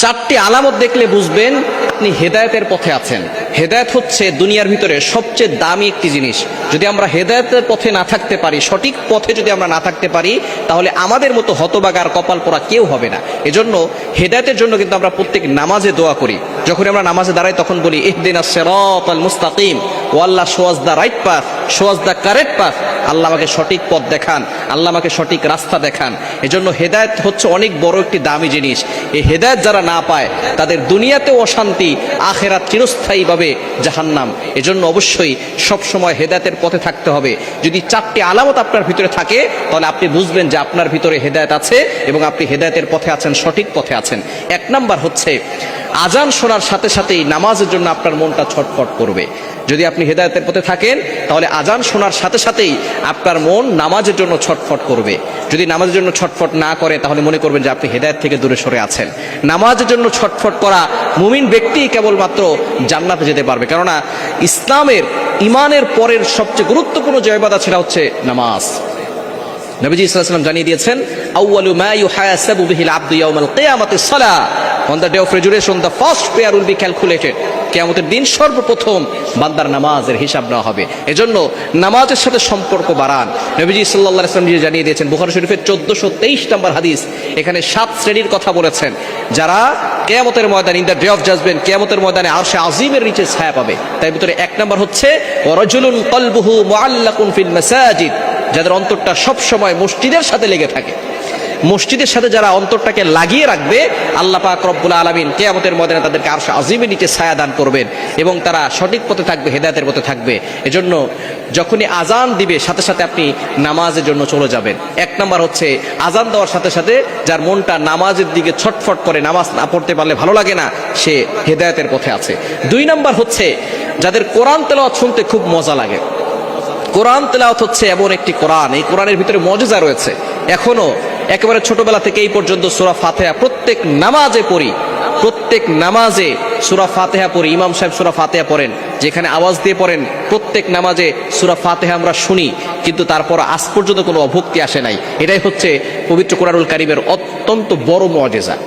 চারটি আলামত দেখলে বুঝবেন আপনি হেদায়েতের পথে আছেন। হেদায়েত হচ্ছে দুনিয়ার ভিতরে সবচেয়ে দামি একটি জিনিস। যদি আমরা হেদায়েতের পথে না থাকতে পারি, সঠিক পথে যদি আমরা না থাকতে পারি, তাহলে আমাদের মতো হতবাগার কপাল পোড়া কেউ হবে না। এজন্য হেদায়েতের জন্য কিন্তু আমরা প্রত্যেক নামাজে দোয়া করি। যখন আমরা নামাজে দাঁড়াই তখন বলি ইহদিনাস সিরাতাল মুস্তাকিম, O Allah show us the right path, show us the correct path. Allah আমাকে সঠিক পথ দেখান, আল্লাহ আমাকে সঠিক রাস্তা দেখান। এজন্য হেদায়েত হচ্ছে অনেক বড় একটি দামি জিনিস। এই হেদায়েত যারা না পায় তাদের দুনিয়াতেও অশান্তি, আখেরাত চিরস্থায়ীভাবে জাহান্নাম। এজন্য অবশ্যই সবসময় হেদায়েতের পথে থাকতে হবে। যদি চারটি আলামত আপনার ভিতরে থাকে তাহলে আপনি বুঝবেন যে আপনার ভিতরে হেদায়েত আছে এবং আপনি হেদায়েতের পথে আছেন, সঠিক পথে আছেন। এক নাম্বার হচ্ছে আজান শোনার সাথে সাথেই নামাজের জন্য আপনার মনটা ছটফট করবে। যদি আপনি হেদায়েতের পথে থাকেন তাহলে আজান শোনার সাথে সাথেই আপনার মন নামাজের জন্য ছটফট করবে। যদি নামাজের জন্য ছটফট না করে তাহলে মনে করবেন যে আপনি হেদায়েত থেকে দূরে সরে আছেন। নামাজের জন্য ছটফট করা মুমিন ব্যক্তি কেবলমাত্র জান্নাতে যেতে পারবে। কেননা ইসলামের ইমানের পরের সবচেয়ে গুরুত্বপূর্ণ যে ইবাদত সেটা হচ্ছে নামাজ। নবীজি সাল্লাল্লাহু আলাইহি ওয়াসাল্লাম জানিয়ে দিয়েছেন, আউয়ালু মা ইউহাসাবু বিহিল আবদু ইয়াউমাল কিয়ামাতিস সালাহ, on the day of resurrection the first prayer will be calculated. কিয়ামতের দিন সর্বপ্রথম বান্দার নামাজের হিসাব নেওয়া হবে। এজন্য নামাজের সাথে সম্পর্ক বাড়ান। নবীজি সাল্লাল্লাহু আলাইহি ওয়াসাল্লাম জানিয়ে দিয়েছেন, বুখারী শরীফের 1423 নম্বর হাদিস, এখানে 7 শ্রেণীর কথা বলেছেন যারা কিয়ামতের ময়দানে, in the day of judgement, কিয়ামতের ময়দানে আরশে আজিমের নিচে ছায়া পাবে। তার ভিতরে এক নাম্বার হচ্ছে ওয়ারাজুলুন কলবুহু মুআল্লাকুন ফিল মাসাজিদ, যাদের অন্তরটা সব সময় মসজিদের সাথে লেগে থাকে। মসজিদের সাথে যারা অন্তরটাকে লাগিয়ে রাখবে, আল্লাহ পাক রব্বুল আলামিন কিয়ামতের ময়দানে তাদেরকে আরশে আজিমের নিচে ছায়া দান করবেন এবং তারা সঠিক পথে থাকবে, হেদায়েতের পথে থাকবে। এজন্য যখনই আজান দিবে সাথে সাথে আপনি নামাজের জন্য চলে যাবেন। এক নাম্বার হচ্ছে আজান দেওয়ার সাথে সাথে যার মনটা নামাজের দিকে ছটফট করে, নামাজ না পড়তে পারলে ভালো লাগে না, সে হেদায়েতের পথে আছে। 2 নাম্বার হচ্ছে যাদের কোরআন তেলাওয়াত শুনতে খুব মজা লাগে। কোরআন তেলাওয়াত হচ্ছে এমন একটি কোরআন, এই কোরআনের ভিতরে মুজিজা রয়েছে। এখনো একেবারে ছোটবেলা থেকে এই পর্যন্ত সূরা ফাতিহা প্রত্যেক নামাজে পড়ি, প্রত্যেক নামাজে সূরা ফাতিহা পড়ি। ইমাম সাহেব সূরা ফাতিহা পড়েন, যেখানে আওয়াজ দিয়ে পড়েন, প্রত্যেক নামাজে সূরা ফাতিহা আমরা শুনি, কিন্তু তারপর আজ পর্যন্ত কোনো অভক্তি আসে নাই। এটাই হচ্ছে পবিত্র কোরআনুল কারীমের অত্যন্ত বড় মুজিজা।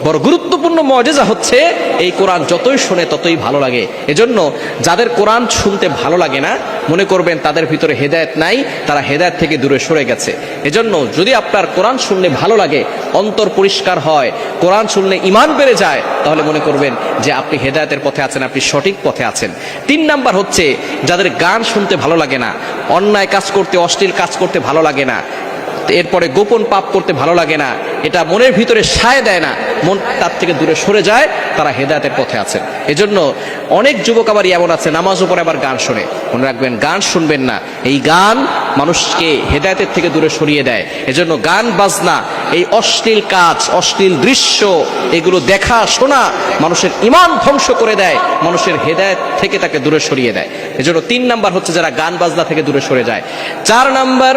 বড় গুরুত্বপূর্ণ মুজিজা হচ্ছে এই কোরআন যতই শুনে ততই ভালো লাগে। এজন্য যাদের কোরআন শুনতে ভালো লাগে না, মনে করবেন তাদের ভিতরে হেদায়েত নাই, তারা হেদায়েত থেকে দূরে সরে গেছে। এজন্য যদি আপনার কোরআন শুনলে ভালো লাগে, অন্তর পরিষ্কার হয়, কোরআন শুনলে ঈমান বেড়ে যায়, তাহলে মনে করবেন যে আপনি হেদায়েতের পথে আছেন, আপনি সঠিক পথে আছেন। 3 নাম্বার হচ্ছে যাদের গান শুনতে ভালো লাগে না, অন্যায় কাজ করতে, অশ্লীল কাজ করতে ভালো লাগে না, এরপরে গোপন পাপ করতে ভালো লাগে না, এটা মনের ভিতরে সায় দেয় না, মন তার থেকে দূরে সরে যায়, তারা হেদায়েতের পথে আছেন। এজন্য অনেক যুবক আবার এমন আছে নামাজের পরে আবার গান শোনে। মনে রাখবেন, গান শুনবেন না। এই গান মানুষকে হেদায়েতের থেকে দূরে সরিয়ে দেয়। এজন্য গান বাজনা, এই অশ্লীল কাজ, অশ্লীল দৃশ্য, এগুলো দেখা শোনা মানুষের ঈমান ধ্বংস করে দেয়, মানুষের হেদায়েত থেকে তাকে দূরে সরিয়ে দেয়। এজন্য 3 নাম্বার হচ্ছে যারা গান বাজনা থেকে দূরে সরে যায়। 4 নাম্বার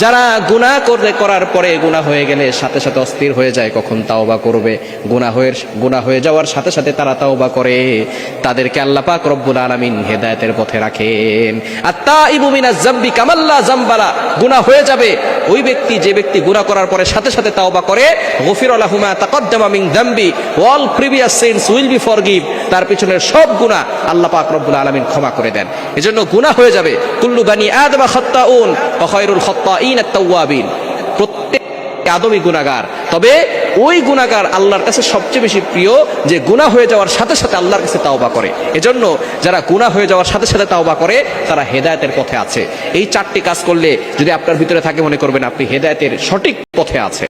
যারা গুনাহ করার পরে, গুনাহ হয়ে গেলে সাথে সাথে অস্থির হয়ে যায় কখন তাওবা করবে। গুনাহ হয়ে যাওয়ার সাথে সাথে তারা তাওবা করে, তাদেরকে আল্লাহ পাক রব্বুল আলামিন হেদায়েতের পথে রাখেন। আত-তাইবু মিনাজ যামবি কামাল্লা যামবালা, গুনাহ হয়ে যাবে ওই ব্যক্তি, যে ব্যক্তি গুনাহ করার পরে সাথে সাথে তাওবা করে, গফিরা লাহু মা তাকদ্দামা মিন যামবি, all previous sins will be forgive, তার পিছনের সব গুনাহ আল্লাহ পাক রব্বুল আলামিন ক্ষমা করে দেন। এজন্য গুনাহ হয়ে যাবে। কুল্লু বানি আদম খাত্তাউন ওয়া খায়রুল খাত্তাইন আত-তাওয়াবিন, প্রত্যেক আদমই গুনাহগার, তবে ওই গুনাহগার আল্লাহর কাছে সবচেয়ে বেশি প্রিয় যে গুনাহ হয়ে যাওয়ার সাথে সাথে আল্লাহর কাছে তাওবা করে। এজন্য যারা গুনাহ হয়ে যাওয়ার সাথে সাথে তাওবা করে তারা হেদায়েতের পথে আছে। এই 4টি কাজ করলে যদি আপনার ভিতরে থাকে, মনে করবেন আপনি হেদায়েতের সঠিক পথে আছে।